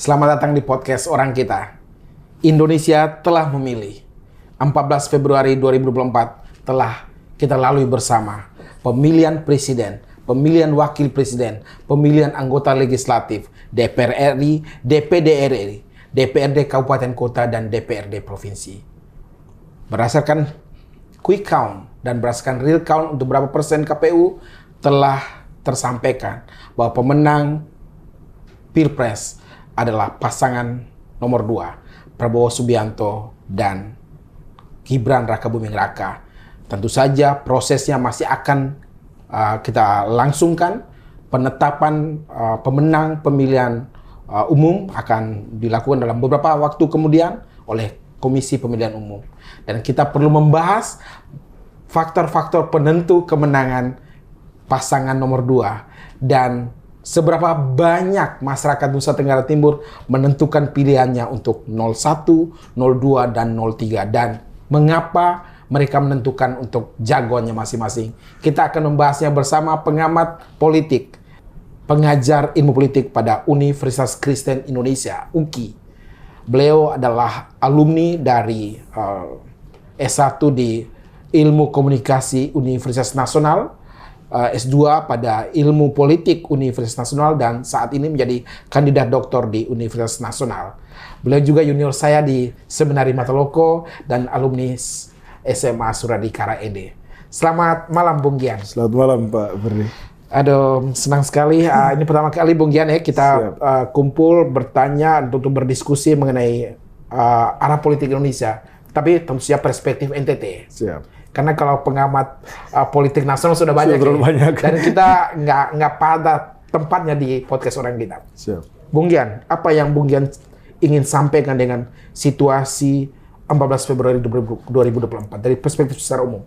Selamat datang di podcast Orang Kita. Indonesia telah memilih. 14 Februari 2024 telah kita lalui bersama. Pemilihan presiden, pemilihan wakil presiden, pemilihan anggota legislatif, DPR RI, DPD RI, DPRD Kabupaten Kota, dan DPRD Provinsi. Berdasarkan quick count dan berdasarkan real count untuk berapa persen KPU telah tersampaikan bahwa pemenang Pilpres adalah pasangan nomor 2, Prabowo Subianto dan Gibran Rakabuming Raka. Tentu saja prosesnya masih akan kita langsungkan. Penetapan pemenang pemilihan umum akan dilakukan dalam beberapa waktu kemudian oleh Komisi Pemilihan Umum. Dan kita perlu membahas faktor-faktor penentu kemenangan pasangan nomor 2 dan seberapa banyak masyarakat Nusa Tenggara Timur menentukan pilihannya untuk 01, 02, dan 03. Dan mengapa mereka menentukan untuk jagoannya masing-masing. Kita akan membahasnya bersama pengamat politik, pengajar ilmu politik pada Universitas Kristen Indonesia, UKI. Beliau adalah alumni dari S1 di Ilmu Komunikasi Universitas Nasional, S2 pada Ilmu Politik Universitas Nasional, dan saat ini menjadi kandidat doktor di Universitas Nasional. Beliau juga junior saya di Seminari Mataloko dan alumni SMA Suradikara ED. Selamat malam Bung Gian. Selamat malam Pak Berdi. Aduh, senang sekali. Ini pertama kali Bung Gian ya kita kumpul bertanya untuk berdiskusi mengenai arah politik Indonesia. Tapi tentu saja perspektif NTT. Siap. Karena kalau pengamat politik nasional sudah banyak, banyak. Dan kita nggak pada tempatnya di podcast Orang Kita. Siap. Bung Gian, apa yang Bung Gian ingin sampaikan dengan situasi 14 Februari 2024 dari perspektif secara umum?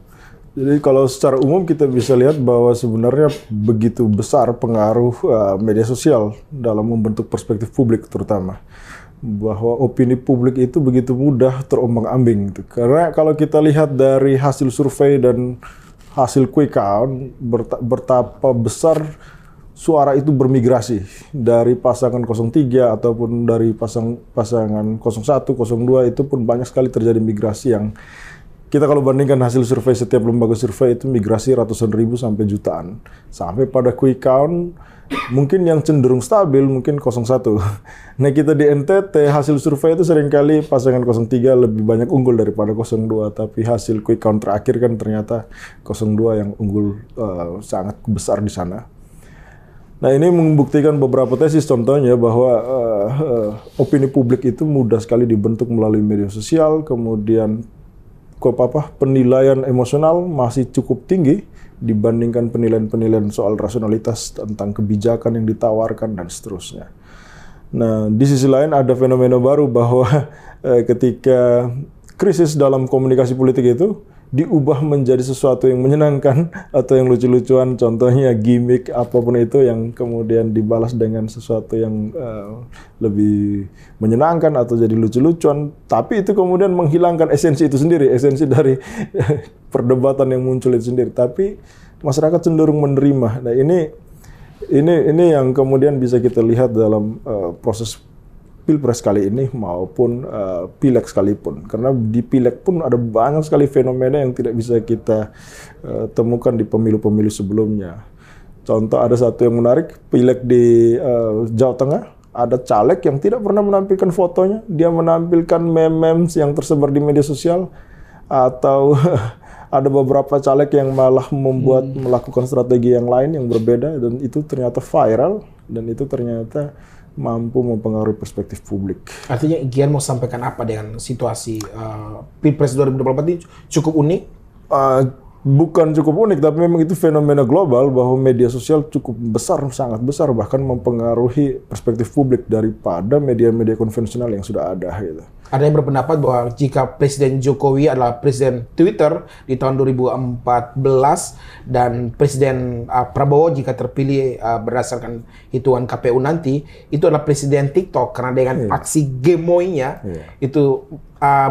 Jadi kalau secara umum kita bisa lihat bahwa sebenarnya begitu besar pengaruh media sosial dalam membentuk perspektif publik terutama. Bahwa opini publik itu begitu mudah terombang-ambing. Karena kalau kita lihat dari hasil survei dan hasil quick count, betapa besar suara itu bermigrasi dari pasangan 03 ataupun dari pasangan 01, 02 itu pun banyak sekali terjadi migrasi yang kita kalau bandingkan hasil survei setiap lembaga survei itu migrasi ratusan ribu sampai jutaan. Sampai pada quick count mungkin yang cenderung stabil mungkin 01. Nah kita di NTT hasil survei itu seringkali pasangan 03 lebih banyak unggul daripada 02. Tapi hasil quick count terakhir kan ternyata 02 yang unggul sangat besar di sana. Nah ini membuktikan beberapa tesis, contohnya bahwa opini publik itu mudah sekali dibentuk melalui media sosial, kemudian penilaian emosional masih cukup tinggi dibandingkan penilaian-penilaian soal rasionalitas tentang kebijakan yang ditawarkan dan seterusnya. Nah, di sisi lain ada fenomena baru bahwa ketika krisis dalam komunikasi politik itu diubah menjadi sesuatu yang menyenangkan atau yang lucu-lucuan, contohnya gimmick apapun itu yang kemudian dibalas dengan sesuatu yang lebih menyenangkan atau jadi lucu-lucuan, tapi itu kemudian menghilangkan esensi itu sendiri, esensi dari perdebatan yang muncul itu sendiri. Tapi masyarakat cenderung menerima. Nah ini yang kemudian bisa kita lihat dalam proses Pilpres kali ini maupun Pileg sekalipun. Karena di Pileg pun ada banyak sekali fenomena yang tidak bisa kita temukan di pemilu-pemilu sebelumnya. Contoh ada satu yang menarik, Pileg di Jawa Tengah, ada caleg yang tidak pernah menampilkan fotonya, dia menampilkan memes yang tersebar di media sosial, atau ada beberapa caleg yang malah melakukan strategi yang lain yang berbeda, dan itu ternyata viral, dan itu ternyata mampu mempengaruhi perspektif publik. Artinya Gian mau sampaikan apa dengan situasi Pilpres 2024 ini cukup unik? Bukan cukup unik, tapi memang itu fenomena global bahwa media sosial cukup besar, sangat besar, bahkan mempengaruhi perspektif publik daripada media-media konvensional yang sudah ada. Gitu. Ada yang berpendapat bahwa jika Presiden Jokowi adalah Presiden Twitter di tahun 2014 dan Presiden Prabowo jika terpilih berdasarkan hitungan KPU nanti, itu adalah Presiden TikTok karena dengan aksi gemoynya itu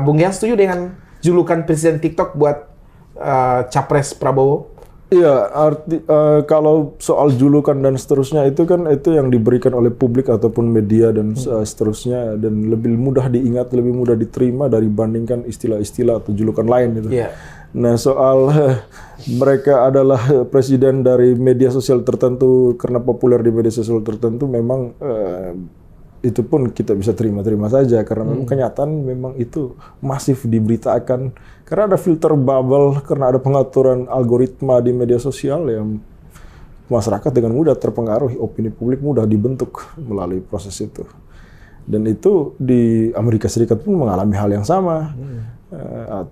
Bung Gian setuju dengan julukan Presiden TikTok buat Capres Prabowo? Iya, kalau soal julukan dan seterusnya itu kan itu yang diberikan oleh publik ataupun media dan seterusnya, dan lebih mudah diingat, lebih mudah diterima dibandingkan istilah-istilah atau julukan lain itu. Iya. Nah, soal mereka adalah presiden dari media sosial tertentu karena populer di media sosial tertentu, memang itu pun kita bisa terima-terima saja karena memang kenyataan memang itu masif diberitakan karena ada filter bubble, karena ada pengaturan algoritma di media sosial yang masyarakat dengan mudah terpengaruhi, opini publik mudah dibentuk melalui proses itu. Dan itu di Amerika Serikat pun mengalami hal yang sama.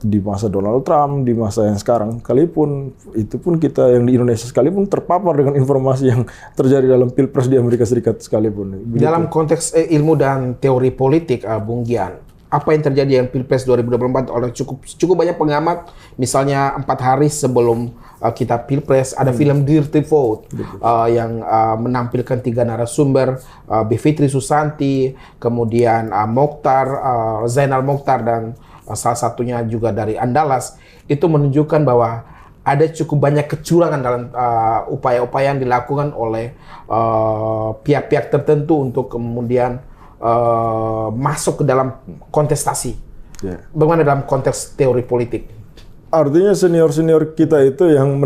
Di masa Donald Trump, di masa yang sekarang sekalipun, itu pun kita yang di Indonesia sekalipun terpapar dengan informasi yang terjadi dalam Pilpres di Amerika Serikat sekalipun. Begitu. Dalam konteks ilmu dan teori politik, Bung Gian, apa yang terjadi yang Pilpres 2024 oleh cukup banyak pengamat, misalnya 4 hari sebelum kita Pilpres ada film Dirty Vote yang menampilkan 3 narasumber, Bivitri Susanti, kemudian Zainal Mokhtar, dan salah satunya juga dari Andalas, itu menunjukkan bahwa ada cukup banyak kecurangan dalam upaya-upaya yang dilakukan oleh pihak-pihak tertentu untuk kemudian masuk ke dalam kontestasi. Bagaimana dalam konteks teori politik? Artinya senior-senior kita itu yang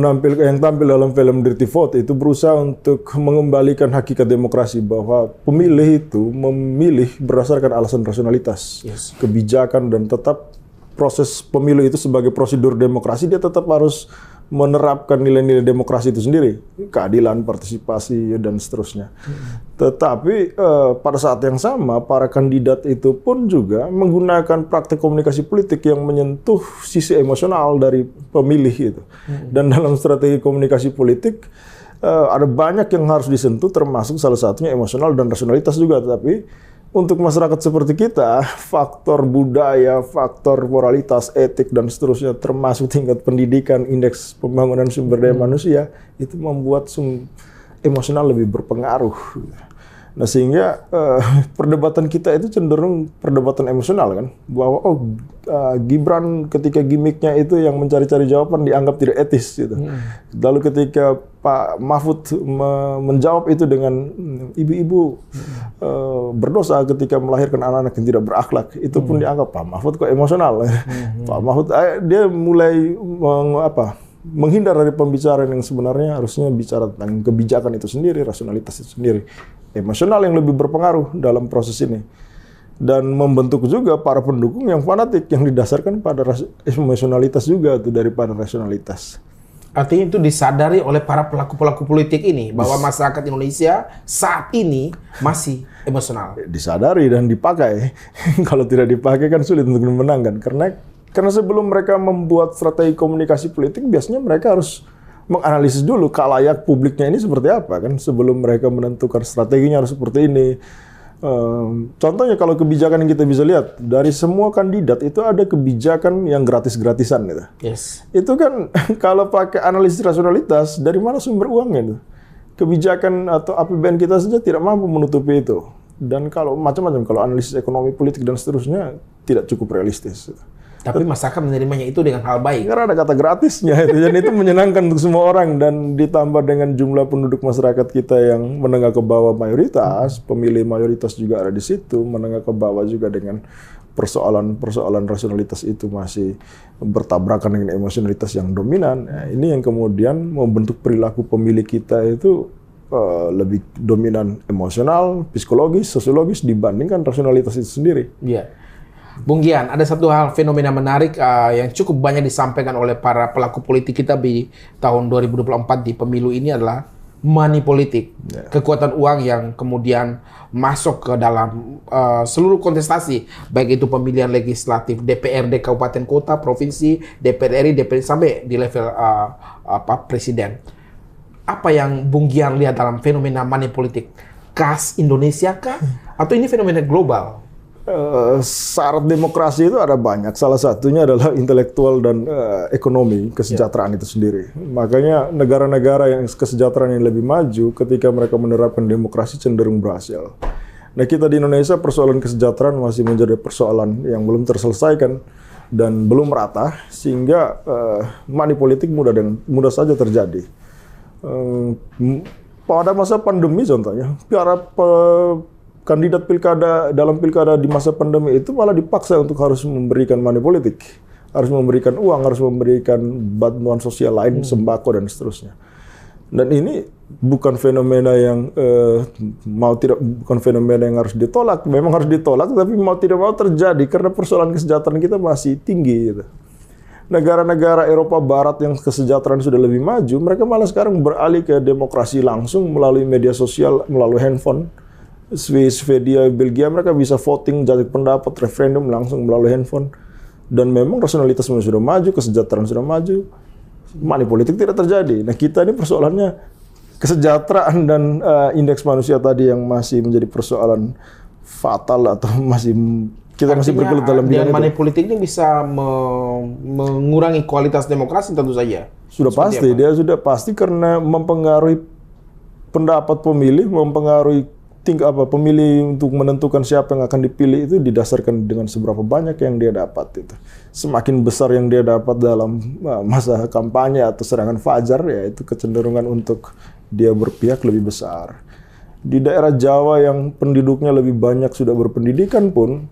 tampil dalam film Dirty Vote itu berusaha untuk mengembalikan hakikat demokrasi, bahwa pemilih itu memilih berdasarkan alasan rasionalitas, kebijakan, dan tetap proses pemilu itu sebagai prosedur demokrasi dia tetap harus menerapkan nilai-nilai demokrasi itu sendiri, keadilan, partisipasi, dan seterusnya. Tetapi pada saat yang sama, para kandidat itu pun juga menggunakan praktek komunikasi politik yang menyentuh sisi emosional dari pemilih itu. Dan dalam strategi komunikasi politik, ada banyak yang harus disentuh, termasuk salah satunya emosional dan rasionalitas juga. Tapi untuk masyarakat seperti kita, faktor budaya, faktor moralitas, etik, dan seterusnya, termasuk tingkat pendidikan, indeks pembangunan sumber daya manusia, itu membuat emosional lebih berpengaruh. Nah, sehingga perdebatan kita itu cenderung perdebatan emosional kan, bahwa Gibran ketika gimmicknya itu yang mencari-cari jawaban dianggap tidak etis gitu. Lalu ketika Pak Mahfud menjawab itu dengan ibu-ibu berdosa ketika melahirkan anak-anak yang tidak berakhlak, itu pun dianggap Pak Mahfud kok emosional. Pak Mahfud dia mulai menghindar dari pembicaraan yang sebenarnya harusnya bicara tentang kebijakan itu sendiri, rasionalitas itu sendiri. Emosional yang lebih berpengaruh dalam proses ini. Dan membentuk juga para pendukung yang fanatik, yang didasarkan pada emosionalitas juga itu daripada rasionalitas. Artinya itu disadari oleh para pelaku-pelaku politik ini, bahwa masyarakat Indonesia saat ini masih emosional. Disadari dan dipakai. Kalau tidak dipakai kan sulit untuk memenangkan. Karena sebelum mereka membuat strategi komunikasi politik, biasanya mereka harus menganalisis dulu khalayak publiknya ini seperti apa kan, sebelum mereka menentukan strateginya harus seperti ini. Contohnya kalau kebijakan yang kita bisa lihat dari semua kandidat itu ada kebijakan yang gratis-gratisan gitu. Itu kan kalau pakai analisis rasionalitas, dari mana sumber uangnya itu? Kebijakan atau APBN kita saja tidak mampu menutupi itu. Dan kalau macam-macam, kalau analisis ekonomi, politik, dan seterusnya tidak cukup realistis. Tapi masyarakat menerimanya itu dengan hal baik. Karena ada kata gratisnya itu, dan itu menyenangkan untuk semua orang, dan ditambah dengan jumlah penduduk masyarakat kita yang menengah ke bawah mayoritas, pemilih mayoritas juga ada di situ, menengah ke bawah juga, dengan persoalan rasionalitas itu masih bertabrakan dengan emosionalitas yang dominan. Nah, ini yang kemudian membentuk perilaku pemilih kita itu lebih dominan emosional, psikologis, sosiologis dibandingkan rasionalitas itu sendiri. Iya. Bung Gian, ada satu hal fenomena menarik yang cukup banyak disampaikan oleh para pelaku politik kita di tahun 2024 di pemilu ini adalah money politik. Kekuatan uang yang kemudian masuk ke dalam seluruh kontestasi, baik itu pemilihan legislatif, DPRD kabupaten kota, provinsi, DPR RI, DPR sampai di level presiden. Apa yang Bung Gian lihat dalam fenomena money politik? Khas Indonesia kah? Atau ini fenomena global? Syarat demokrasi itu ada banyak. Salah satunya adalah intelektual dan ekonomi, kesejahteraan itu sendiri. Makanya negara-negara yang kesejahteraan yang lebih maju ketika mereka menerapkan demokrasi cenderung berhasil. Nah, kita di Indonesia persoalan kesejahteraan masih menjadi persoalan yang belum terselesaikan. dan belum merata, sehingga money politik mudah saja terjadi. Pada masa pandemi contohnya, kandidat pilkada dalam pilkada di masa pandemi itu malah dipaksa untuk harus memberikan money politik, harus memberikan uang, harus memberikan bantuan sosial lain, sembako dan seterusnya. Dan ini bukan fenomena yang bukan fenomena yang harus ditolak, memang harus ditolak, tapi mau tidak mau terjadi karena persoalan kesejahteraan kita masih tinggi. Gitu. Negara-negara Eropa Barat yang kesejahteraan sudah lebih maju, mereka malah sekarang beralih ke demokrasi langsung melalui media sosial, melalui handphone. Swiss, Swedia, Belgia, mereka bisa voting, jadi pendapat, referendum langsung melalui handphone. Dan memang rasionalitas sudah maju, kesejahteraan sudah maju, money politik tidak terjadi. Nah kita ini persoalannya kesejahteraan dan indeks manusia tadi yang masih menjadi persoalan fatal atau kita masih bergelut dalam bidang itu. Money politik ini bisa mengurangi kualitas demokrasi tentu saja. Sudah pasti, dia sudah pasti karena mempengaruhi pendapat pemilih, mempengaruhi pemilih untuk menentukan siapa yang akan dipilih itu didasarkan dengan seberapa banyak yang dia dapat itu. Semakin besar yang dia dapat dalam masa kampanye atau serangan fajar, ya itu kecenderungan untuk dia berpihak lebih besar. Di daerah Jawa yang penduduknya lebih banyak sudah berpendidikan pun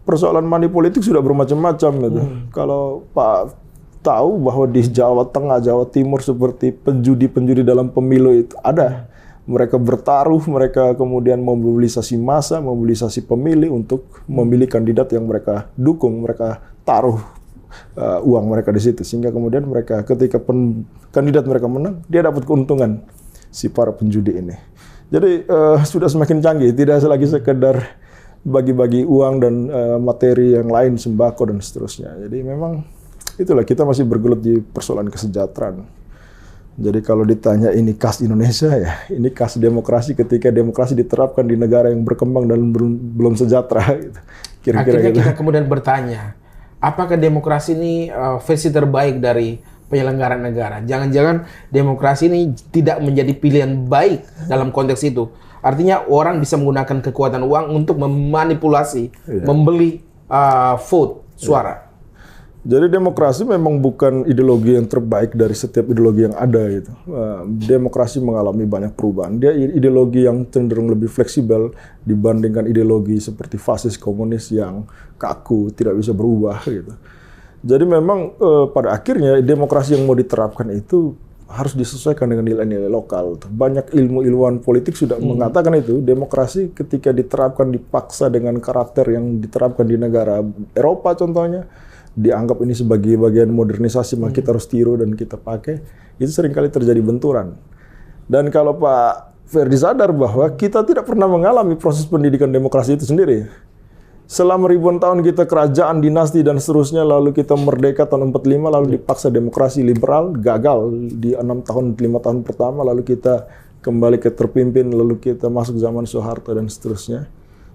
persoalan money politik sudah bermacam-macam gitu. Kalau Pak tahu bahwa di Jawa Tengah, Jawa Timur seperti penjudi-penjudi dalam pemilu itu ada. Mereka bertaruh, mereka kemudian memobilisasi massa, memobilisasi pemilih untuk memilih kandidat yang mereka dukung, mereka taruh uang mereka di situ. Sehingga kemudian mereka ketika kandidat mereka menang, dia dapat keuntungan si para penjudi ini. Jadi sudah semakin canggih, tidak lagi sekedar bagi-bagi uang dan materi yang lain, sembako dan seterusnya. Jadi memang itulah kita masih bergelut di persoalan kesejahteraan. Jadi kalau ditanya ini khas Indonesia ya, ini khas demokrasi ketika demokrasi diterapkan di negara yang berkembang dan belum sejahtera. Gitu. Kira-kira akhirnya gitu. kita kemudian bertanya, apakah demokrasi ini versi terbaik dari penyelenggara negara? Jangan-jangan demokrasi ini tidak menjadi pilihan baik dalam konteks itu. Artinya orang bisa menggunakan kekuatan uang untuk memanipulasi, membeli vote, suara. Jadi demokrasi memang bukan ideologi yang terbaik dari setiap ideologi yang ada gitu. Demokrasi mengalami banyak perubahan. Dia ideologi yang cenderung lebih fleksibel dibandingkan ideologi seperti fasis komunis yang kaku, tidak bisa berubah gitu. Jadi memang pada akhirnya demokrasi yang mau diterapkan itu harus disesuaikan dengan nilai-nilai lokal. Banyak ilmuwan politik sudah mengatakan itu, demokrasi ketika diterapkan dipaksa dengan karakter yang diterapkan di negara Eropa contohnya, dianggap ini sebagai bagian modernisasi, maka kita harus tiru dan kita pakai, itu seringkali terjadi benturan. Dan kalau Pak Ferdi sadar bahwa kita tidak pernah mengalami proses pendidikan demokrasi itu sendiri. Selama ribuan tahun kita kerajaan, dinasti, dan seterusnya, lalu kita merdeka tahun 45, lalu dipaksa demokrasi liberal, gagal di 5 tahun pertama, lalu kita kembali ke terpimpin, lalu kita masuk zaman Soeharto dan seterusnya.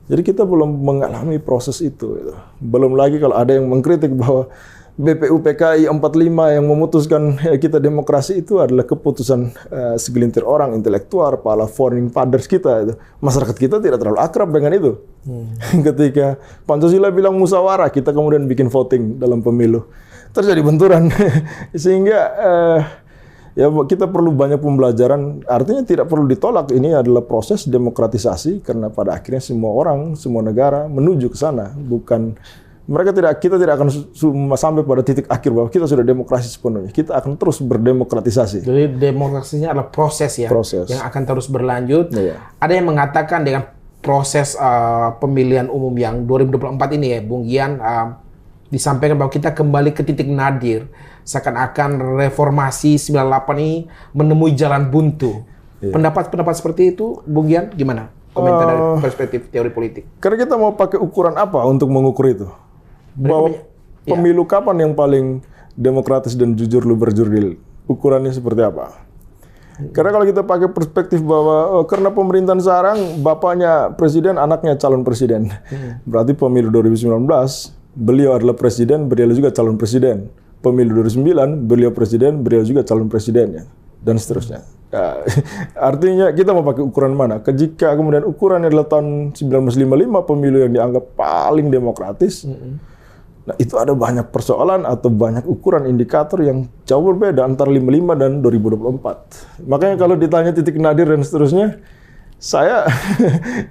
Jadi kita belum mengalami proses itu. Gitu. Belum lagi kalau ada yang mengkritik bahwa BPUPKI 45 yang memutuskan kita demokrasi itu adalah keputusan segelintir orang intelektual, para founding fathers kita. Gitu. Masyarakat kita tidak terlalu akrab dengan itu. Ketika Pancasila bilang musyawarah, kita kemudian bikin voting dalam pemilu. Terjadi benturan. Sehingga ya kita perlu banyak pembelajaran, artinya tidak perlu ditolak, ini adalah proses demokratisasi karena pada akhirnya semua orang, semua negara menuju ke sana, bukan kita tidak akan sampai pada titik akhir bahwa kita sudah demokrasi sepenuhnya, kita akan terus berdemokratisasi. Jadi demokrasinya adalah proses ya, yang akan terus berlanjut. Ada yang mengatakan dengan proses pemilihan umum yang 2024 ini ya, Bung Gian, disampaikan bahwa kita kembali ke titik nadir. Seakan-akan reformasi 98 ini menemui jalan buntu. Pendapat-pendapat seperti itu, Bung Gian, gimana? Komentar dari perspektif teori politik. Karena kita mau pakai ukuran apa untuk mengukur itu? Bahwa pemilu kapan yang paling demokratis dan jujur luber jurdil? Ukurannya seperti apa? Karena kalau kita pakai perspektif bahwa karena pemerintahan sekarang, bapaknya presiden, anaknya calon presiden. Berarti pemilu 2019, beliau adalah presiden, beliau juga calon presiden. Pemilu 2009, beliau presiden, beliau juga calon presiden, ya, dan seterusnya. Artinya kita mau pakai ukuran mana? Jika kemudian ukurannya adalah tahun 1955, pemilu yang dianggap paling demokratis, Nah, itu ada banyak persoalan atau banyak ukuran indikator yang jauh berbeda antara 55 dan 2024. Makanya kalau ditanya titik nadir dan seterusnya, saya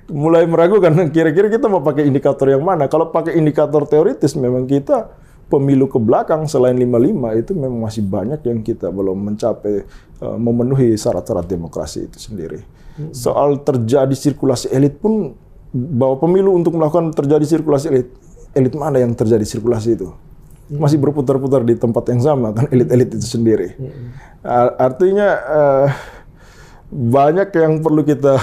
mulai meragukan kira-kira kita mau pakai indikator yang mana. Kalau pakai indikator teoritis, memang kita pemilu ke belakang selain 55 itu memang masih banyak yang kita belum mencapai memenuhi syarat-syarat demokrasi itu sendiri. Soal terjadi sirkulasi elit pun, bahwa pemilu untuk melakukan terjadi sirkulasi elit mana yang terjadi sirkulasi itu? Masih berputar-putar di tempat yang sama kan, elit-elit itu sendiri. Artinya banyak yang perlu kita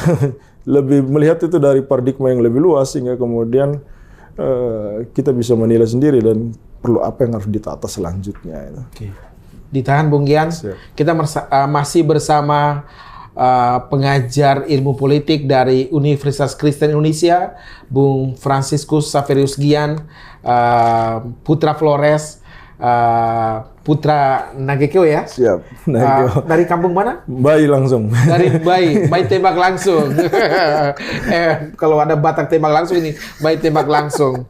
lebih melihat itu dari paradigma yang lebih luas, sehingga kemudian kita bisa menilai sendiri dan perlu apa yang harus ditata selanjutnya. Oke. Ditahan Bung Gian, kita masih bersama pengajar ilmu politik dari Universitas Kristen Indonesia, Bung Franciscus Xaverius Gian, Putra Flores, Putra Nagekeo ya? Siap. Nagekeo. Dari kampung mana? Bayi langsung. Dari Bayi tembak langsung. Kalau ada Batak tembak langsung ini, Bayi tembak langsung.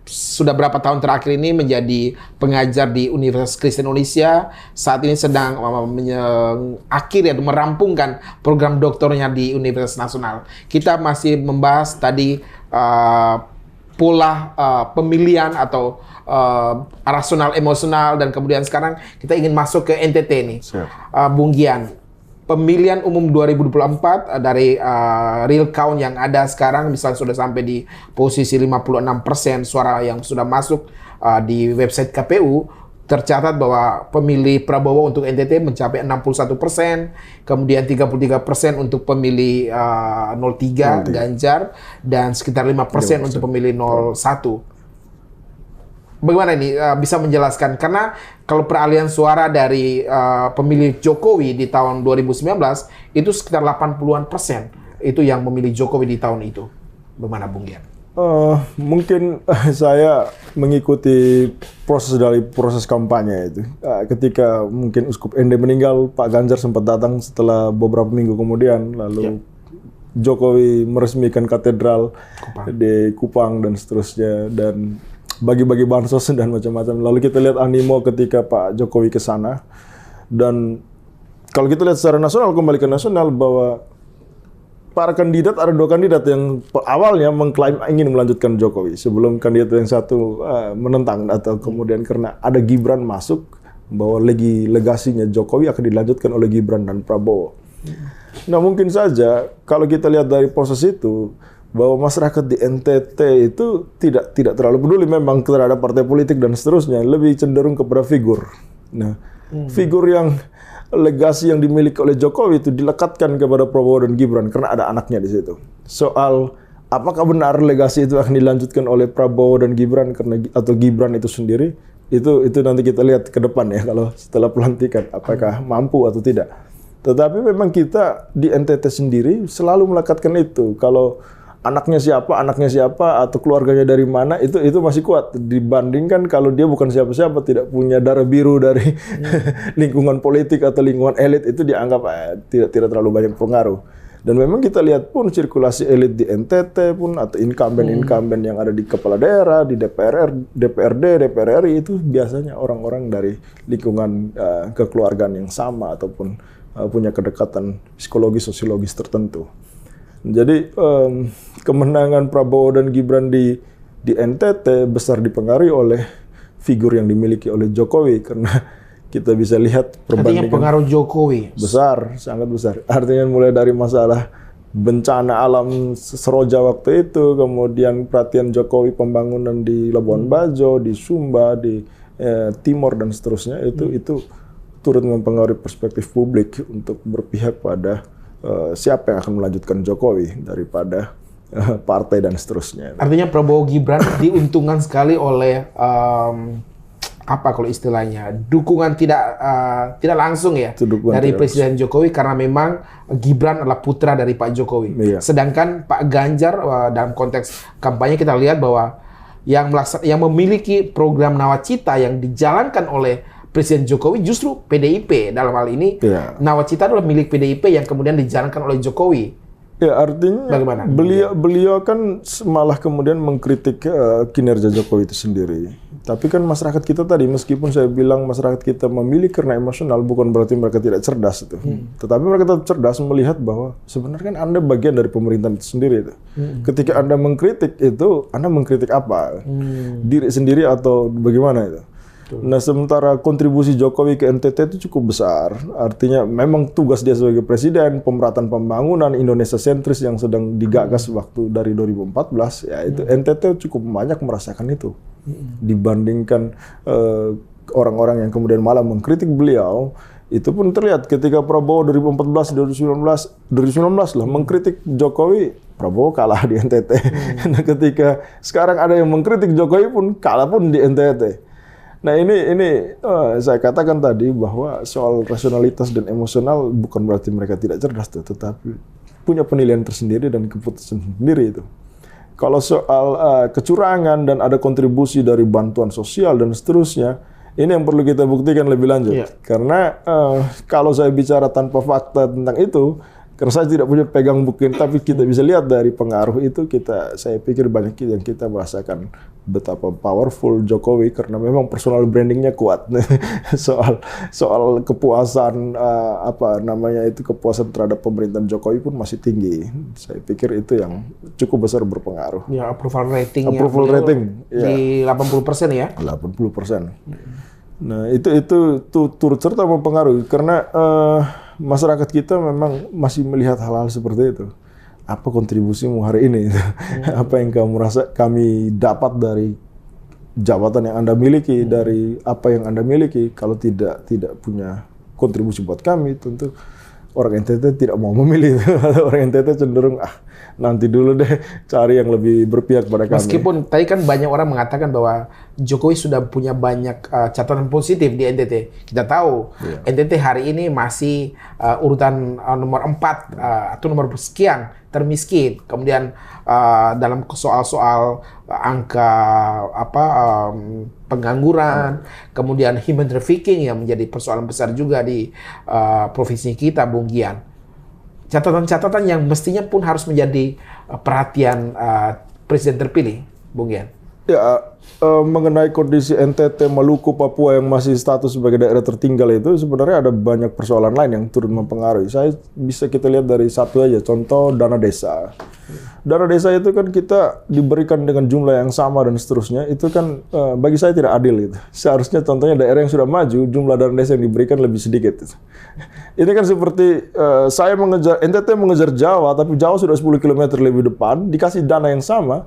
Sudah berapa tahun terakhir ini menjadi pengajar di Universitas Kristen Indonesia. Saat ini sedang mengakhiri atau merampungkan program doktornya di Universitas Nasional. Kita masih membahas tadi pola pemilihan atau rasional emosional, dan kemudian sekarang kita ingin masuk ke NTT nih. Bung Gian, pemilihan umum 2024 dari real count yang ada sekarang misalnya sudah sampai di posisi 56% suara yang sudah masuk di website KPU, tercatat bahwa pemilih Prabowo untuk NTT mencapai 61%, kemudian 33% untuk pemilih 03 Ganjar, dan sekitar 5% untuk pemilih 01. Bagaimana ini bisa menjelaskan? Karena kalau peralihan suara dari pemilih Jokowi di tahun 2019 itu sekitar 80-an% itu yang memilih Jokowi di tahun itu. Bagaimana Bung Gian? Mungkin saya mengikuti proses kampanye itu. Ketika mungkin Uskup Ende meninggal, Pak Ganjar sempat datang setelah beberapa minggu kemudian, lalu Jokowi meresmikan katedral di Kupang dan seterusnya, dan bagi-bagi bansos dan macam-macam. Lalu kita lihat animo ketika Pak Jokowi ke sana. Dan kalau kita lihat secara nasional, kembali ke nasional, bahwa para kandidat, ada 2 kandidat yang awalnya mengklaim ingin melanjutkan Jokowi sebelum kandidat yang satu menentang, atau kemudian karena ada Gibran masuk, bahwa legasinya Jokowi akan dilanjutkan oleh Gibran dan Prabowo. Nah, mungkin saja kalau kita lihat dari proses itu, bahwa masyarakat di NTT itu tidak terlalu peduli memang terhadap partai politik dan seterusnya, lebih cenderung kepada figur. Nah, figur yang legasi yang dimiliki oleh Jokowi itu dilekatkan kepada Prabowo dan Gibran karena ada anaknya di situ. Soal apakah benar legasi itu akan dilanjutkan oleh Prabowo dan Gibran atau Gibran itu sendiri, itu nanti kita lihat ke depan ya, kalau setelah pelantikan apakah mampu atau tidak. Tetapi memang kita di NTT sendiri selalu melekatkan itu. Kalau anaknya siapa, atau keluarganya dari mana, itu masih kuat dibandingkan kalau dia bukan siapa-siapa, tidak punya darah biru dari lingkungan politik atau lingkungan elit, itu dianggap tidak terlalu banyak pengaruh. Dan memang kita lihat pun sirkulasi elit di NTT pun, atau incumbent yang ada di kepala daerah, di DPRD, DPR RI, itu biasanya orang-orang dari lingkungan kekeluargaan yang sama ataupun punya kedekatan psikologis sosiologis tertentu. Jadi kemenangan Prabowo dan Gibran di NTT besar dipengaruhi oleh figur yang dimiliki oleh Jokowi, karena kita bisa lihat perbandingan. Artinya pengaruh Jokowi besar, sangat besar. Artinya mulai dari masalah bencana alam Seroja waktu itu, kemudian perhatian Jokowi pembangunan di Labuan Bajo, di Sumba, di Timor dan seterusnya, itu turut mempengaruhi perspektif publik untuk berpihak pada siapa yang akan melanjutkan Jokowi daripada partai dan seterusnya. Artinya Prabowo Gibran diuntungkan sekali oleh apa kalau istilahnya, dukungan tidak langsung ya dari Presiden Jokowi, karena memang Gibran adalah putra dari Pak Jokowi. Iya. Sedangkan Pak Ganjar dalam konteks kampanye kita lihat bahwa yang memiliki program Nawacita yang dijalankan oleh Presiden Jokowi justru PDIP dalam hal ini. Nawacita adalah milik PDIP yang kemudian dijalankan oleh Jokowi. Ya, artinya Bagaimana? beliau kan malah kemudian mengkritik kinerja Jokowi itu sendiri. Tapi kan masyarakat kita tadi, meskipun saya bilang masyarakat kita memilih karena emosional, bukan berarti mereka tidak cerdas itu. Tetapi mereka tetap cerdas melihat bahwa sebenarnya kan Anda bagian dari pemerintahan itu sendiri itu. Ketika Anda mengkritik itu, Anda mengkritik apa? Diri sendiri atau bagaimana itu? Nah, sementara kontribusi Jokowi ke NTT itu cukup besar. Artinya memang tugas dia sebagai presiden, pemerataan pembangunan Indonesia sentris yang sedang digagas waktu dari 2014, ya itu NTT cukup banyak merasakan itu. Dibandingkan orang-orang yang kemudian malah mengkritik beliau, itu pun terlihat ketika Prabowo 2014, 2019 lah mengkritik Jokowi, Prabowo kalah di NTT. Nah, ketika sekarang ada yang mengkritik Jokowi pun kalah pun di NTT. Nah, ini saya katakan tadi bahwa soal rasionalitas dan emosional bukan berarti mereka tidak cerdas, tetapi punya penilaian tersendiri dan keputusan sendiri itu. Kalau soal kecurangan dan ada kontribusi dari bantuan sosial dan seterusnya, ini yang perlu kita buktikan lebih lanjut. Iya. Karena kalau saya bicara tanpa fakta tentang itu, karena saya tidak punya pegang bukti, tapi kita bisa lihat dari pengaruh itu, saya pikir banyak yang kita merasakan betapa powerful Jokowi karena memang personal brandingnya kuat. soal kepuasan kepuasan terhadap pemerintahan Jokowi pun masih tinggi. Saya pikir itu yang cukup besar berpengaruh. Ya, approval ratingnya Approval rating di 80% ya. 80%. Nah, itu turut serta mempengaruhi karena masyarakat kita memang masih melihat hal-hal seperti itu. Apa kontribusimu hari ini? Apa yang kamu rasa kami dapat dari jabatan yang Anda miliki, dari apa yang Anda miliki? Kalau tidak punya kontribusi buat kami, tentu orang NTT tidak mau memilih. Orang NTT cenderung nanti dulu deh cari yang lebih berpihak pada kami. Meskipun tadi kan banyak orang mengatakan bahwa Jokowi sudah punya banyak catatan positif di NTT. Kita tahu NTT hari ini masih urutan nomor 4 atau nomor sekian termiskin. Kemudian dalam soal-soal angka pengangguran, kemudian human trafficking yang menjadi persoalan besar juga di provinsi kita, Bung Gian. Catatan-catatan yang mestinya pun harus menjadi perhatian presiden terpilih, Bung Gian. Ya, mengenai kondisi NTT, Maluku, Papua yang masih status sebagai daerah tertinggal itu sebenarnya ada banyak persoalan lain yang turut mempengaruhi. Kita lihat dari satu aja, contoh dana desa. Dana desa itu kan kita diberikan dengan jumlah yang sama dan seterusnya, itu kan bagi saya tidak adil gitu. Seharusnya contohnya daerah yang sudah maju, jumlah dana desa yang diberikan lebih sedikit. Ini kan seperti NTT mengejar Jawa, tapi Jawa sudah 10 km lebih depan, dikasih dana yang sama,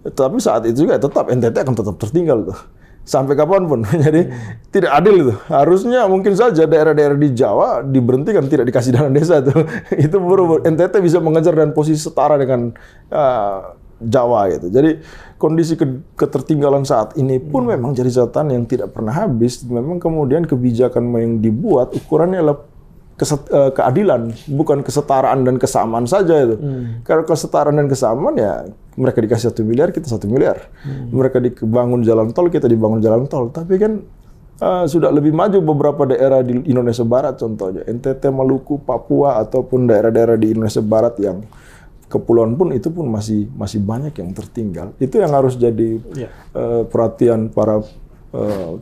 tapi saat itu juga tetap NTT akan tetap tertinggal tuh. Sampai kapanpun. Jadi tidak adil itu. Harusnya mungkin saja daerah-daerah di Jawa diberhentikan, tidak dikasih dana desa tuh. Itu baru NTT bisa mengejar dan posisi setara dengan Jawa gitu. Jadi kondisi ketertinggalan saat ini pun memang jadi catatan yang tidak pernah habis. Memang kemudian kebijakan yang dibuat ukurannya adalah keadilan, bukan kesetaraan dan kesamaan saja itu. Kalau kesetaraan dan kesamaan ya mereka dikasih 1 miliar, kita 1 miliar. Mereka dibangun jalan tol, kita dibangun jalan tol. Tapi kan sudah lebih maju beberapa daerah di Indonesia Barat contohnya. NTT, Maluku, Papua, ataupun daerah-daerah di Indonesia Barat yang kepulauan pun itu pun masih banyak yang tertinggal. Itu yang harus jadi perhatian para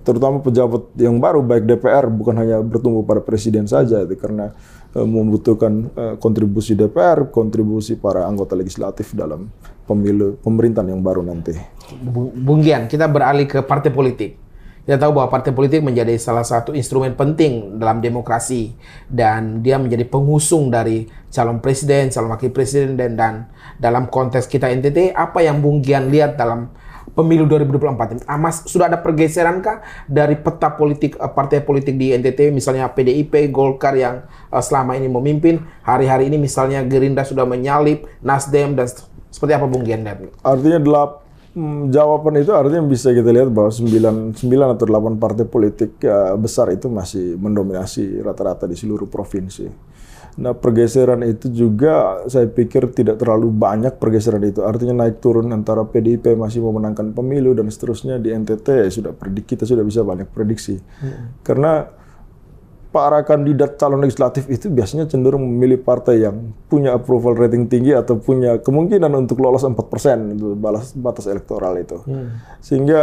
terutama pejabat yang baru, baik DPR, bukan hanya bertumbuh pada presiden saja, itu karena membutuhkan kontribusi DPR, kontribusi para anggota legislatif dalam pemerintahan yang baru nanti. Bung Gian, kita beralih ke partai politik. Kita tahu bahwa partai politik menjadi salah satu instrumen penting dalam demokrasi dan dia menjadi pengusung dari calon presiden, calon wakil presiden dan dalam konteks kita NTT, apa yang Bung Gian lihat dalam pemilu 2024? Sudah ada pergeseran kah dari peta politik partai politik di NTT, misalnya PDIP, Golkar yang selama ini memimpin, hari-hari ini misalnya Gerindra sudah menyalip, Nasdem, dan seperti apa Bung Gian lihat? Artinya jawaban itu artinya bisa kita lihat bahwa 9 atau 8 partai politik besar itu masih mendominasi rata-rata di seluruh provinsi. Nah, pergeseran itu juga saya pikir tidak terlalu banyak pergeseran itu. Artinya naik turun antara PDIP masih memenangkan pemilu dan seterusnya. Di NTT kita sudah bisa banyak prediksi. Karena para kandidat calon legislatif itu biasanya cenderung memilih partai yang punya approval rating tinggi atau punya kemungkinan untuk lolos 4% itu batas elektoral itu. Sehingga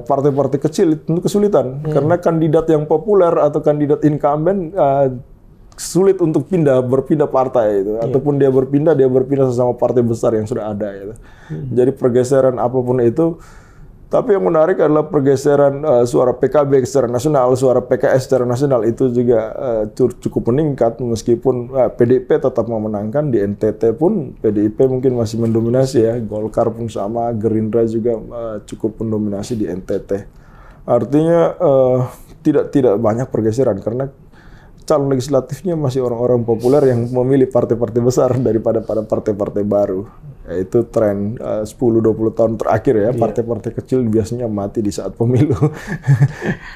partai-partai kecil itu tentu kesulitan karena kandidat yang populer atau kandidat incumbent sulit untuk berpindah partai itu, ataupun dia berpindah sesama partai besar yang sudah ada gitu. Jadi pergeseran apapun itu. Tapi yang menarik adalah pergeseran suara PKB secara nasional, suara PKS secara nasional itu juga cukup meningkat meskipun PDIP tetap memenangkan. Di NTT pun PDIP mungkin masih mendominasi ya, Golkar pun sama, Gerindra juga cukup mendominasi di NTT. Artinya tidak banyak pergeseran karena calon legislatifnya masih orang-orang populer yang memilih partai-partai besar daripada pada partai-partai baru. Itu tren 10-20 tahun terakhir ya, partai-partai kecil biasanya mati di saat pemilu.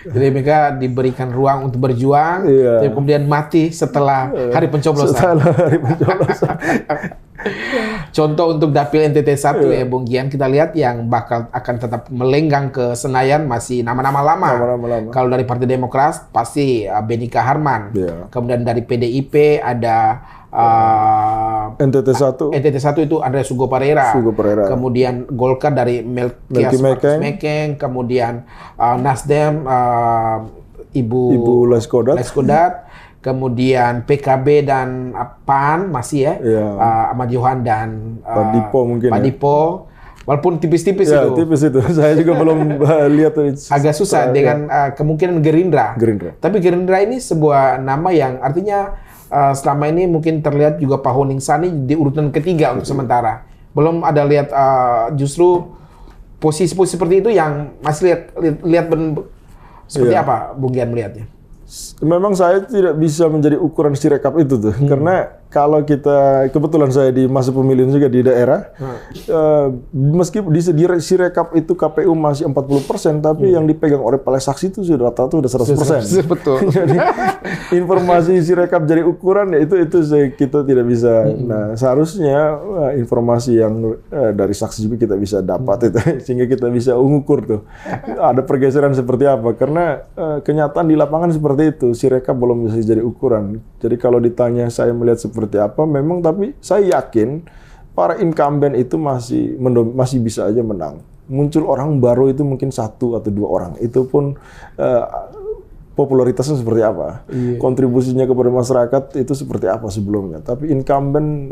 Jadi mereka diberikan ruang untuk berjuang, tapi kemudian mati setelah hari pencoblosan. Setelah hari pencoblosan. Contoh untuk dapil NTT 1 ya Bung Gian, kita lihat yang bakal akan tetap melenggang ke Senayan masih nama-nama lama. Kalau dari Partai Demokrat pasti Benika Harman. Kemudian dari PDIP ada NTT 1 itu Andreas Sugo Pereira. Kemudian Golkar dari Melkias Mekeng. Kemudian Nasdem Ibu Leskodat. Kemudian PKB dan PAN masih Ahmad Johan dan Pak Dipo. Walaupun tipis-tipis itu. Tipis itu. Saya juga belum lihat. Agak susah dengan kemungkinan Gerindra. Tapi Gerindra ini sebuah nama yang artinya selama ini mungkin terlihat juga Pak Honing Sani di urutan ketiga untuk sementara. Belum ada lihat justru posisi-posisi seperti itu yang masih lihat seperti apa Bung Gian melihatnya? Memang saya tidak bisa menjadi ukuran Sirekap itu tuh, karena kalau kita kebetulan saya di masa pemilihan juga di daerah, meskipun di Sirekap itu KPU masih 40%, tapi yang dipegang oleh para saksi itu sudah rata-rata udah 100%. Betul. Jadi informasi Sirekap jadi ukuran ya itu kita tidak bisa. Nah seharusnya informasi yang dari saksi juga kita bisa dapat itu, sehingga kita bisa mengukur tuh ada pergeseran seperti apa. Karena kenyataan di lapangan seperti itu, Sirekap belum bisa jadi ukuran. Jadi kalau ditanya saya melihat seperti apa, memang tapi saya yakin para incumbent itu masih bisa aja menang. Muncul orang baru itu mungkin 1 atau 2 orang. Itu pun popularitasnya seperti apa, kontribusinya kepada masyarakat itu seperti apa sebelumnya. Tapi incumbent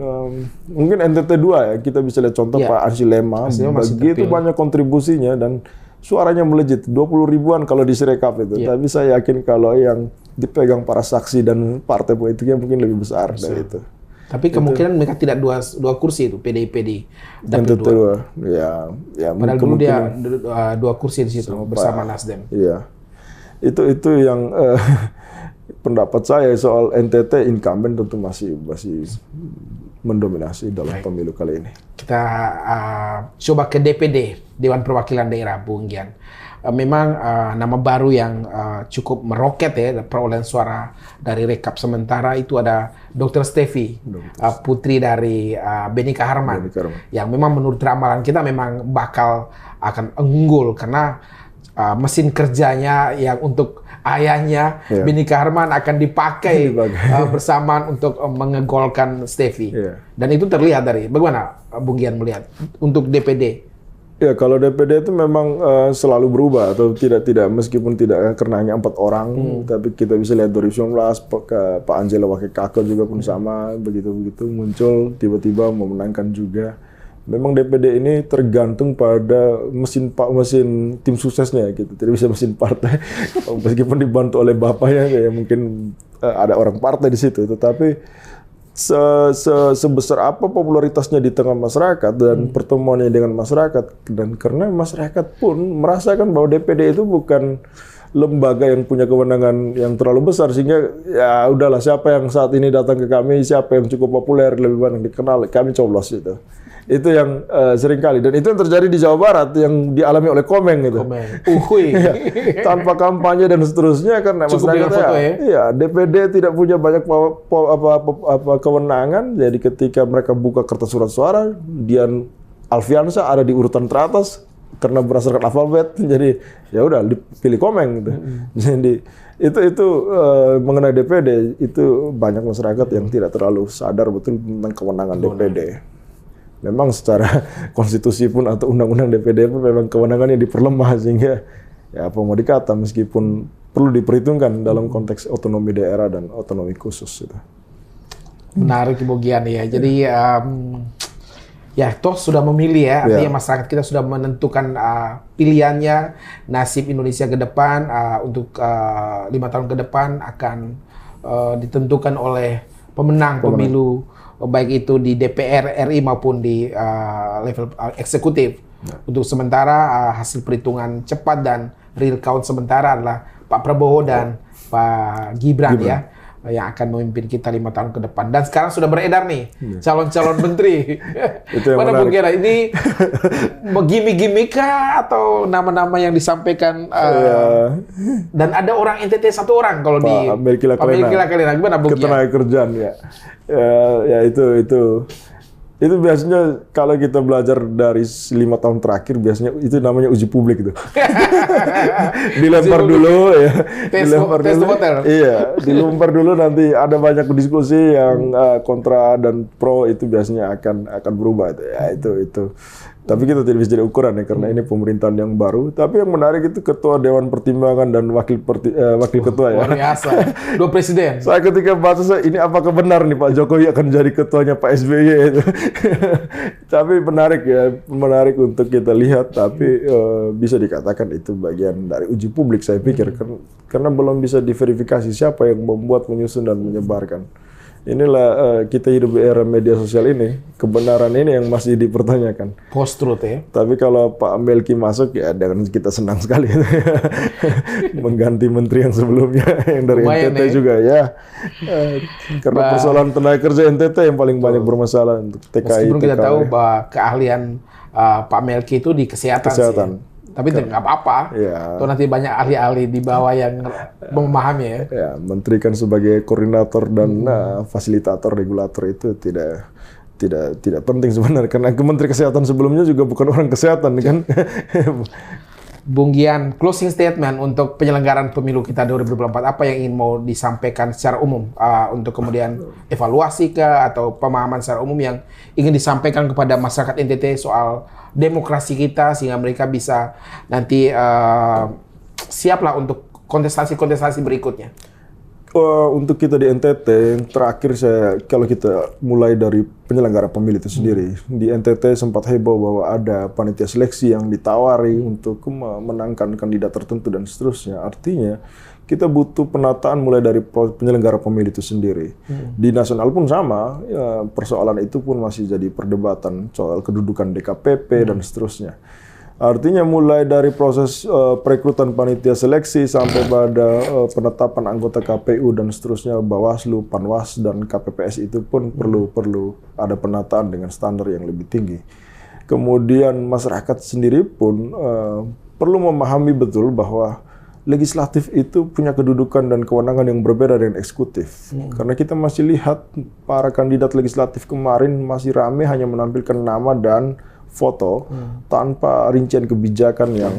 mungkin NTT 2 ya, kita bisa lihat contoh Pak Ansi Lema, begitu banyak kontribusinya dan suaranya melejit 20 ribuan kalau di Sirekap itu. Tapi saya yakin kalau yang dipegang para saksi dan partai politiknya mungkin lebih besar dari itu. Tapi kemungkinan mereka tidak dua kursi itu PDIP di dapil 2. Ya padahal dulu dia 2 kursi di situ bersama Nasdem. Iya. Itu yang pendapat saya soal NTT incumbent tentu masih mendominasi dalam pemilu kali ini. Kita coba ke DPD, Dewan Perwakilan Daerah, Bung Gian. Memang nama baru yang cukup meroket ya perolehan suara dari rekap sementara itu ada Dr. Stevi, putri dari Benika Harman, yang memang menurut ramalan kita memang bakal akan unggul karena mesin kerjanya yang untuk ayahnya Benika Harman akan dipakai bersamaan untuk mengegolkan Stevi. Dan itu terlihat dari bagaimana Bung Gian melihat untuk DPD. Ya kalau DPD itu memang selalu berubah atau tidak meskipun tidak karena hanya 4 orang, tapi kita bisa lihat 2019 Pak Angelo Wakil Kakor juga pun sama begitu muncul tiba-tiba memenangkan juga. Memang DPD ini tergantung pada mesin tim suksesnya gitu, tidak bisa mesin partai meskipun dibantu oleh bapaknya kayak mungkin ada orang partai di situ, tetapi sebesar apa popularitasnya di tengah masyarakat dan pertemuannya dengan masyarakat, dan karena masyarakat pun merasakan bahwa DPD itu bukan lembaga yang punya kewenangan yang terlalu besar, sehingga ya udahlah siapa yang saat ini datang ke kami, siapa yang cukup populer, lebih banyak dikenal, kami coblos itu. Itu yang sering kali, dan itu yang terjadi di Jawa Barat yang dialami oleh Komeng itu. Ya, tanpa kampanye dan seterusnya karena masyarakat DPD tidak punya banyak kewenangan, jadi ketika mereka buka kertas surat suara, Dian Alfiansa ada di urutan teratas karena berdasarkan alfabet, jadi ya udah dipilih Komeng gitu. Jadi Mengenai DPD itu banyak masyarakat yang tidak terlalu sadar betul tentang kewenangan DPD. Memang secara konstitusi pun atau undang-undang DPD pun memang kewenangannya diperlemah sehingga ya apa mau dikata meskipun perlu diperhitungkan dalam konteks otonomi daerah dan otonomi khusus itu. Menarik Ibu Gian ya. Jadi ya toh sudah memilih ya, artinya masyarakat kita sudah menentukan pilihannya, nasib Indonesia ke depan untuk 5 tahun ke depan akan ditentukan oleh pemenang pemilu, baik itu di DPR RI maupun di level eksekutif. Untuk sementara hasil perhitungan cepat dan real count sementara adalah Pak Prabowo dan Pak Gibran ya, yang akan memimpin kita 5 tahun ke depan. Dan sekarang sudah beredar nih calon-calon menteri. Itu yang mana menarik. Bung Gera? Ini gimmick-gimmick kah atau nama-nama yang disampaikan? Dan ada orang NTT 1 orang kalau di Melki Lakalina. Gimana Bung Gera? Ketenagakerjaan ya. Ya itu biasanya kalau kita belajar dari 5 tahun terakhir biasanya itu namanya uji publik itu. Dilempar dulu ya. Tes water. Iya, dilempar dulu nanti ada banyak diskusi yang kontra dan pro itu biasanya akan berubah itu. Ya itu. Tapi kita tidak bisa jadi ukuran ya karena ini pemerintahan yang baru. Tapi yang menarik itu ketua Dewan Pertimbangan dan wakil ketua ya. Luar biasa. 2 presiden. Saya ketika baca ini apakah benar nih Pak Jokowi akan jadi ketuanya Pak SBY itu. Tapi menarik untuk kita lihat. Tapi bisa dikatakan itu bagian dari uji publik saya pikir karena belum bisa diverifikasi siapa yang membuat, menyusun dan menyebarkan. Inilah kita hidup di era media sosial ini, kebenaran ini yang masih dipertanyakan. Post-truth ya. Tapi kalau Pak Melki masuk ya dengan kita senang sekali. Mengganti menteri yang sebelumnya, yang dari Lumayan, NTT juga ya. Karena persoalan tenaga kerja NTT yang paling banyak bermasalah untuk TKI. Meskipun kita tahu bahwa keahlian Pak Melki itu di kesehatan. Sih. Tapi nggak apa-apa. Ya. Tuh nanti banyak ahli-ahli di bawah yang memahami ya. Ya, menteri kan sebagai koordinator dan fasilitator regulator itu tidak penting sebenarnya karena Menteri Kesehatan sebelumnya juga bukan orang kesehatan kan. Bung Gian, closing statement untuk penyelenggaraan pemilu kita 2024, apa yang ingin mau disampaikan secara umum untuk kemudian evaluasi atau pemahaman secara umum yang ingin disampaikan kepada masyarakat NTT soal demokrasi kita sehingga mereka bisa nanti siaplah untuk kontestasi-kontestasi berikutnya. Untuk kita di NTT, terakhir kalau kita mulai dari penyelenggara pemilu itu sendiri, di NTT sempat heboh bahwa ada panitia seleksi yang ditawari untuk memenangkan kandidat tertentu dan seterusnya. Artinya kita butuh penataan mulai dari penyelenggara pemilu itu sendiri. Di nasional pun sama, persoalan itu pun masih jadi perdebatan soal kedudukan DKPP dan seterusnya. Artinya mulai dari proses perekrutan panitia seleksi sampai pada penetapan anggota KPU dan seterusnya, Bawaslu, Panwas dan KPPS itu pun perlu ada penataan dengan standar yang lebih tinggi. Kemudian masyarakat sendiri pun perlu memahami betul bahwa legislatif itu punya kedudukan dan kewenangan yang berbeda dengan eksekutif. Karena kita masih lihat para kandidat legislatif kemarin masih ramai hanya menampilkan nama dan foto tanpa rincian kebijakan yang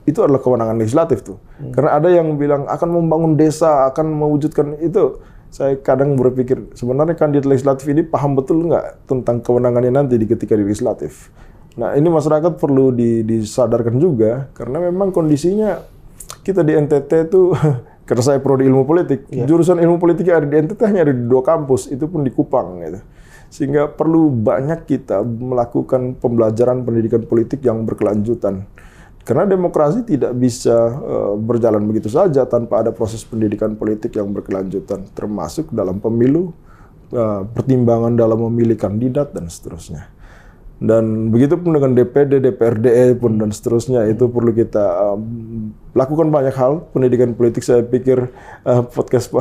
itu adalah kewenangan legislatif tuh. Karena ada yang bilang akan membangun desa, akan mewujudkan itu. Saya kadang berpikir sebenarnya kandidat legislatif ini paham betul nggak tentang kewenangannya nanti ketika di legislatif. Nah ini masyarakat perlu disadarkan juga karena memang kondisinya kita di NTT itu karena saya prodi ilmu politik, jurusan ilmu politik yang ada di NTT hanya ada di 2 kampus, itu pun di Kupang gitu. Sehingga perlu banyak kita melakukan pembelajaran pendidikan politik yang berkelanjutan. Karena demokrasi tidak bisa berjalan begitu saja tanpa ada proses pendidikan politik yang berkelanjutan, termasuk dalam pemilu, pertimbangan dalam memilih kandidat, dan seterusnya. Dan begitu pun dengan DPD, DPRD pun dan seterusnya, itu perlu kita lakukan banyak hal. Pendidikan politik saya pikir podcast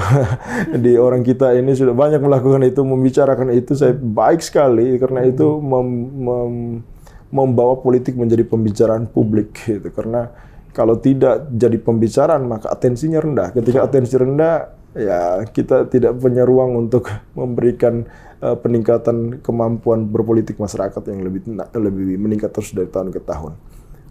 di orang kita ini sudah banyak melakukan itu, membicarakan itu. Saya baik sekali karena itu membawa politik menjadi pembicaraan publik gitu. Karena kalau tidak jadi pembicaraan maka atensinya rendah. Ketika atensi rendah, ya kita tidak punya ruang untuk memberikan peningkatan kemampuan berpolitik masyarakat yang lebih meningkat terus dari tahun ke tahun.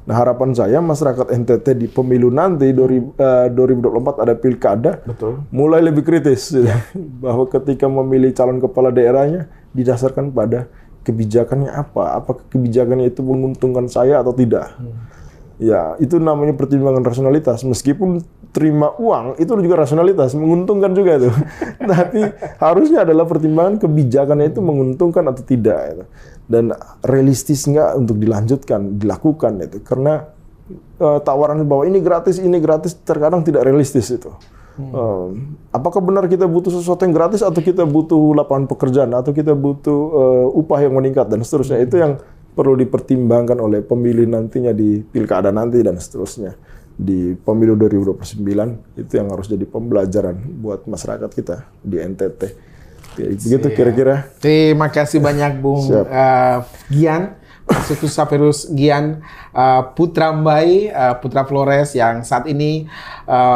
Nah, harapan saya masyarakat NTT di pemilu nanti 2024 ada pilkada, Betul. mulai lebih kritis bahwa ketika memilih calon kepala daerahnya didasarkan pada kebijakannya apa, apakah kebijakannya itu menguntungkan saya atau tidak. Ya, itu namanya pertimbangan rasionalitas. Meskipun terima uang itu juga rasionalitas, menguntungkan juga itu. Tapi harusnya adalah pertimbangan kebijakannya itu menguntungkan atau tidak. Gitu. Dan realistis nggak untuk dilanjutkan, dilakukan itu. Karena tawaran bahwa ini gratis terkadang tidak realistis itu. Apakah benar kita butuh sesuatu yang gratis atau kita butuh lapangan pekerjaan atau kita butuh upah yang meningkat dan seterusnya. Itu yang perlu dipertimbangkan oleh pemilih nantinya di pilkada nanti dan seterusnya. Di pemilu 2029 itu yang harus jadi pembelajaran buat masyarakat kita di NTT. Begitu kira-kira. Terima kasih banyak Bung Gian, Marcellus Saverus Gian, putra Mbai, putra Flores yang saat ini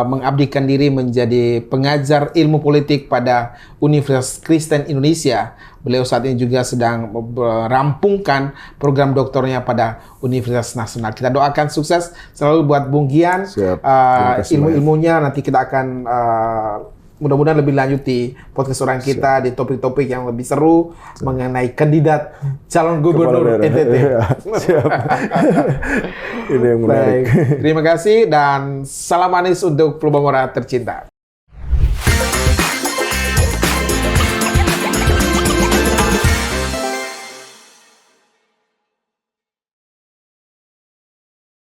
mengabdikan diri menjadi pengajar ilmu politik pada Universitas Kristen Indonesia. Beliau saat ini juga sedang merampungkan program doktornya pada Universitas Nasional. Kita doakan sukses selalu buat Bung Gian. Ilmu-ilmunya nanti kita akan mudah-mudahan lebih lanjut di podcast orang kita di topik-topik yang lebih seru mengenai kandidat calon gubernur NTT. Siap. Ini yang menarik. Baik. Terima kasih dan salam manis untuk Pulau Bangora tercinta.